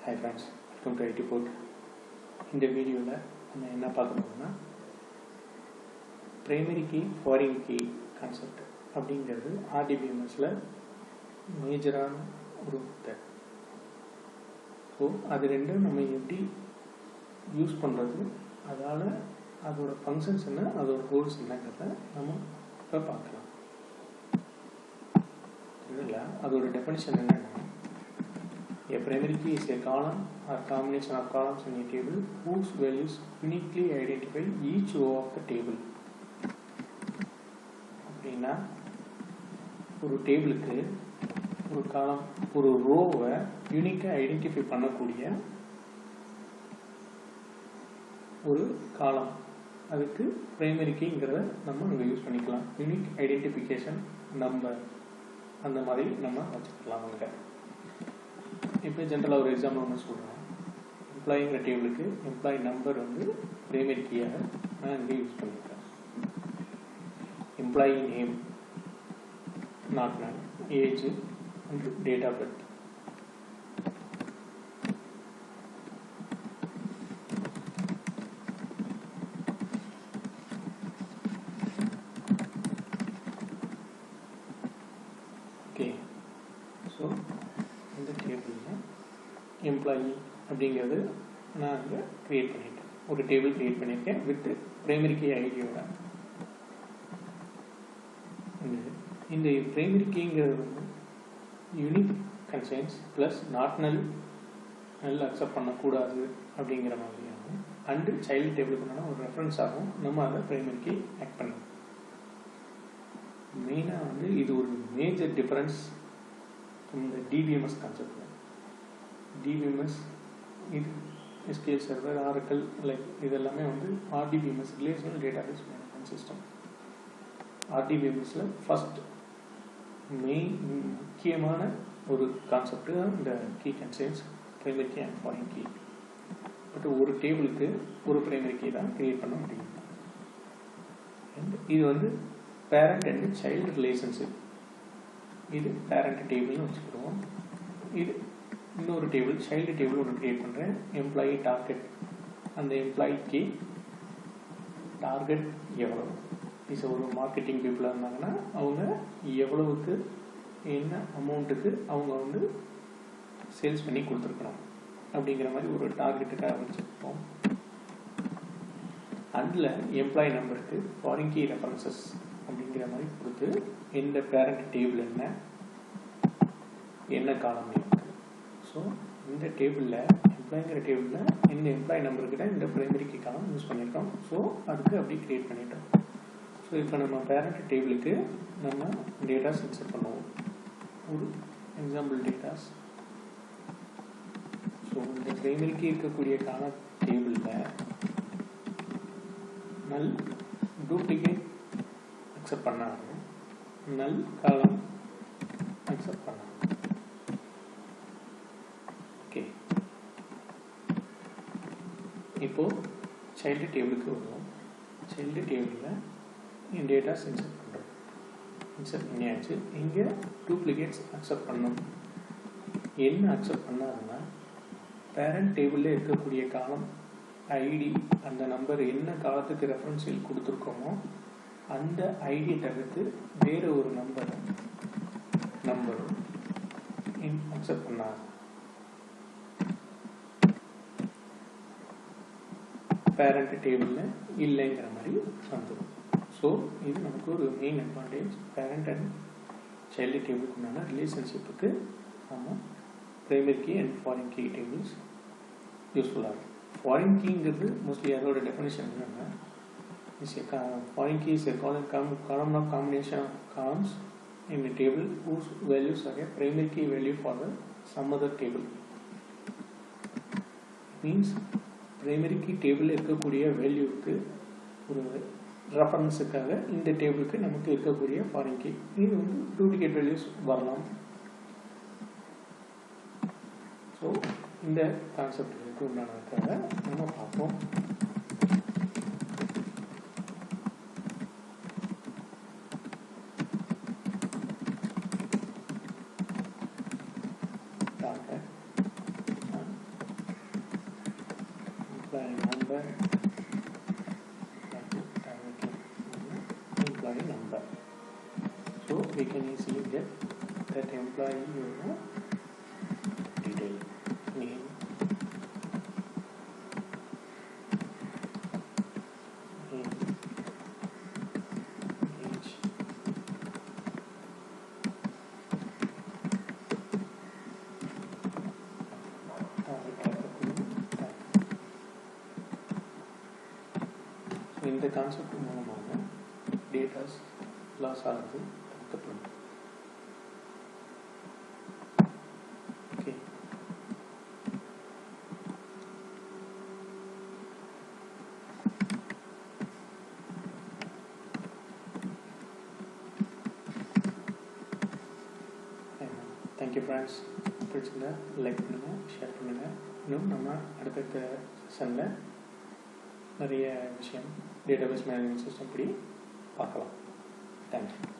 Hi friends, welcome to IT Port. இந்த வீடியோவில் நம்ம என்ன பார்க்க போகிறோம்னா primary key foreign key concept அப்படிங்கிறது RDBMSல மேஜரான ஒரு மெத்தட். ஸோ அது ரெண்டும் நம்ம எப்படி யூஸ் பண்ணுறது, அதால் அதோட ஃபங்க்ஷன்ஸ் என்ன, அதோட ரோல்ஸ் என்னங்கிறத நம்ம இப்போ பார்க்கலாம். இதில் அதோட டெஃபினிஷன் என்னன்னா, a primary key is a column or combination of columns in a table whose values uniquely identify each row of the table. அப்படின்னா ஒரு டேபிளுக்கு ஒரு காலம், ஒரு ரோவை யூனிக்காக ஐடென்டிஃபை பண்ணக்கூடிய ஒரு காலம், அதுக்கு பிரைமரி கீங்கிறத நம்ம அங்கே யூஸ் பண்ணிக்கலாம். யூனிக் ஐடென்டிஃபிகேஷன் நம்பர் அந்த மாதிரி நம்ம வச்சுக்கலாம். அங்கே இப்போ ஜென்ரலாக ஒரு எக்ஸாம்பிள் ஒன்று சொல்கிறேன். எம்ப்ளாயிங்கிற டேபிளுக்கு எம்ப்ளாயி நம்பர் வந்து பிரைமரி கீயாக நான் இங்கே யூஸ் பண்ணிக்கிறேன். Employee name, not name, age and date of birth. Okay, so இந்த டேபிளில் எம்ப்ளாயி அப்படிங்கிறது நான் அங்கே க்ரியேட் பண்ணிட்டேன். ஒரு டேபிள் க்ரியேட் பண்ணியிருக்கேன் வித் பிரைமரி கீ ஐடியோட. இந்த பிரைமரி கீங்கிறது வந்து unique constraints plus not null accept பண்ணக்கூடாது அப்படிங்கிற மாதிரியாகும். அண்டு சைல்டு டேபிளுக்கு ஒரு ரெஃபரன்ஸ் ஆகும். நம்ம அதை பிரைமரி கீ ஆக்ட் பண்ணணும். மெயினாக வந்து இது ஒரு மேஜர் டிஃபரன்ஸ் இந்த டிபிஎம்எஸ் கான்செப்டில். டிபிஎம்எஸ் இது SQL சர்வர், ஆரக்கிள், லைக் இதெல்லாமே வந்து RDBMS relational database management system. RDBMSல ஃபர்ஸ்ட் முக்கியமான ஒரு கான்செப்ட் இந்த key constraints primary key and foreign key. But ஒரு டேபிளுக்கு ஒரு பிரைமரி கீ தான் கிரியேட் பண்ண முடியும். அண்ட் இது வந்து பேரண்ட் அண்ட் சைல்டு ரிலேஷன்ஷிப். இது பேரண்ட் டேபிள்னு வச்சுக்கிடுவோம். இது இன்னொரு டேபிள், சைல்டு டேபிள் ஒன்று கிரியேட் பண்ணுறேன். எம்ப்ளாயி டார்கெட், அந்த எம்ப்ளாயிக்கு டார்கெட் எவ்வளோ, இஸ் ஒரு மார்க்கெட்டிங் பீப்புளாக இருந்தாங்கன்னா அவங்க எவ்வளவுக்கு என்ன அமௌண்ட்டுக்கு அவங்க வந்து சேல்ஸ் பண்ணி கொடுத்துருக்கணும் அப்படிங்கிற மாதிரி ஒரு டார்கெட்டுக்காக வச்சுருப்போம். அதில் எம்ப்ளாயி நம்பருக்கு ஃபாரின் கீ ரெஃபரன்சஸ் அப்படிங்கிற மாதிரி கொடுத்து இந்த பேரண்ட் டேபிள் என்ன காலம் இருக்குது. ஸோ இந்த டேபிளில் எம்ப்ளாய்ங்கிற டேபிளில் இந்த எம்ப்ளாயி நம்பருக்கு தான் இந்த பிரைமரி கீ காலம் யூஸ் பண்ணியிருக்கோம். ஸோ அதுக்கு அப்படி க்ரியேட் பண்ணிட்டோம். ஸோ இப்போ நம்ம பேரண்ட் டேபிளுக்கு நம்ம டேட்டாஸ் இன்சர்ட் பண்ணுவோம். ஒரு எக்ஸாம்பிள் டேட்டாஸ். ஸோ இந்த பிரைமரி கீ இருக்கக்கூடிய கால டேபிளில் நல் டூப்ளிகேட் அக்செப்ட் பண்ணாங்க, நல் காலம் அக்செப்ட் பண்ணாங்க. ஓகே, இப்போ சைல்டு டேபிளுக்கு வருவோம். சைல்டு டேபிளில் டேட்டாஸ் இன்சர்ட் பண்ணுறோம். இன்சர்ட் பண்ணியாச்சு. இங்கே டூப்ளிகேட்ஸ் அக்செப்ட் பண்ணணும். என்ன அக்செப்ட் பண்ணாதுன்னா, பேரண்ட் டேபிளில் இருக்கக்கூடிய காலம் ஐடி, அந்த நம்பர் என்ன காலத்துக்கு ரெஃபரன்ஸில் கொடுத்துருக்கோமோ அந்த ஐடியை தவிர்த்து வேறு ஒரு நம்பரும் அக்செப்ட் பண்ணாது. பேரண்ட் டேபிளில் இல்லைங்கிற மாதிரி வந்துடும். ஸோ இது நமக்கு ஒரு main advantage. Parent and child டேபிளுக்கு உண்டான ரிலேஷன்ஷிப்புக்கு நம்ம primary key and foreign key tables யூஸ்ஃபுல்லாக இருக்கும். ஃபாரின் கீங்கிறது மோஸ்ட்லி அதோட டெஃபினேஷன் என்னென்னா, foreign key is a column of combination of columns in a table whose values are a primary key value for the some other table. Means primary key table இருக்கக்கூடிய வேல்யூக்கு ஒரு ரெஃபரன்ஸுக்காக இந்த டேபிளுக்கு நமக்கு இருக்கக்கூடிய foreign key. இது வந்து duplicate values வரலாம். So இந்த கான்செப்டுக்கு உண்டானதுக்காக நம்ம பார்ப்போம். number employee number. So we can easily get that employee detail, name, age, இந்த கான்செப்ட் மூலமாக டேட்டாஸ் லாஸ் ஆகுது தடுக்கப்படும். Okay, thank you friends. பிடிச்சிருந்தா லைக் பண்ணுங்கள், ஷேர் பண்ணுங்கள். இன்னும் நம்ம அடுத்தடுத்த செஷனில் நிறைய விஷயம் டேட்டாபேஸ் மேனேஜ்மெண்ட் சிஸ்டம் படி பார்க்கலாம். தேங்க்யூ.